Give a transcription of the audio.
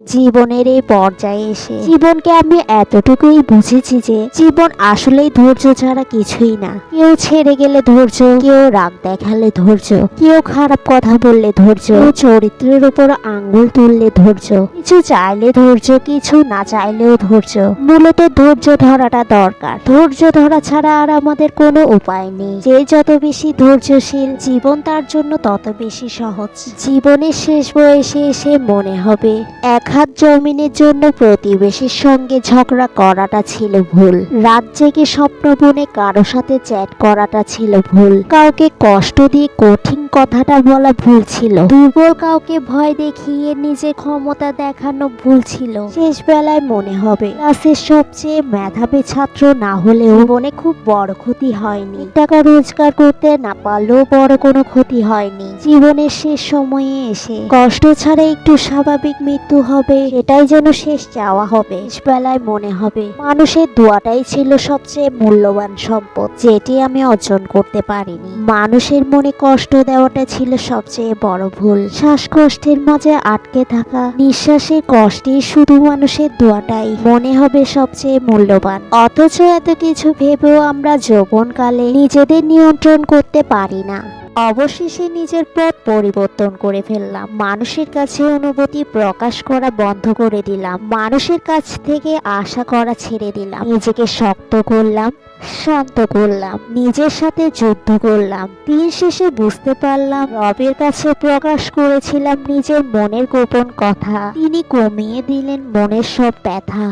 জীবনের এই পর্যায়ে এসে জীবনকে আমি এতটুকুই বুঝেছি যে জীবন আসলেই ধৈর্য ছাড়া কিছুই না। কেউ ছেড়ে গেলে ধৈর্য, কেউ রাগ দেখালে ধৈর্য, কেউ খারাপ কথা বললে ধৈর্য, কেউ চরিত্রের উপর আঙ্গুল তুললে ধৈর্য, কিছু চাইলে ধৈর্য, কিছু না চাইলেও ধৈর্য। মূলত ধৈর্য ধরাটা দরকার। ধৈর্য ধরা ছাড়া আর আমাদের কোনো উপায় নেই। যে যত বেশি ধৈর্যশীল, জীবন তার জন্য তত বেশি সহজ। জীবনের শেষ বয়সে এসে মনে হবে এক হাত জমিনের জন্য প্রতিবেশীর সঙ্গে ঝগড়া করাটা ছিল ভুল। রাত জেগে স্বপ্ন বুনে কারো সাথে চ্যাট করাটা ছিল ভুল। কাউকে কষ্ট দিয়ে কঠিন কথাটা বলা ভুল ছিল। দুর্বল কাউকে ভয় দেখিয়ে নিজের ক্ষমতা দেখানো ভুল ছিল। শেষ বেলায় মনে হবে ক্লাসের সবচেয়ে মেধাবী ছাত্র না হলেও জীবনে খুব বড় ক্ষতি হয়নি। টাকা রোজগার করতে না পারলেও বড় কোনো ক্ষতি হয়নি। জীবনের শেষ সময়ে এসে কষ্ট ছাড়া একটু স্বাভাবিক মৃত্যু হবে, সেটাই যেন শেষ চাওয়া হবে। শেষ বেলায় মনে হবে মানুষের দোয়াটাই ছিল সবচেয়ে মূল্যবান সম্পদ, যেটি আমি অর্জন করতে পারিনি। মানুষের মনে কষ্ট দেওয়াটা ছিল সবচেয়ে বড় ভুল। শ্বাসকষ্টের মাঝে আটকে থাকা নিঃশ্বাসের কষ্টে শুধু মানুষের দোয়াটাই মনে হবে সবচেয়ে মূল্যবান। অথচ এত কিছু ভেবেও আমরা যৌবনকালে নিজেদের নিয়ন্ত্রণ করতে পারি না। অবশেষে নিজের পথ পরিবর্তন করে ফেললাম। মানুষের কাছে অনুভূতি প্রকাশ করা বন্ধ করে দিলাম। মানুষের কাছ থেকে আশা করা ছেড়ে দিলাম। নিজেকে শক্ত করলাম, শান্ত করলাম, নিজের সাথে যুদ্ধ করলাম। দিন শেষে বুঝতে পারলাম রবের কাছে প্রকাশ করেছিলাম নিজের মনের গোপন কথা। তিনি কমিয়ে দিলেন মনের সব ব্যথা।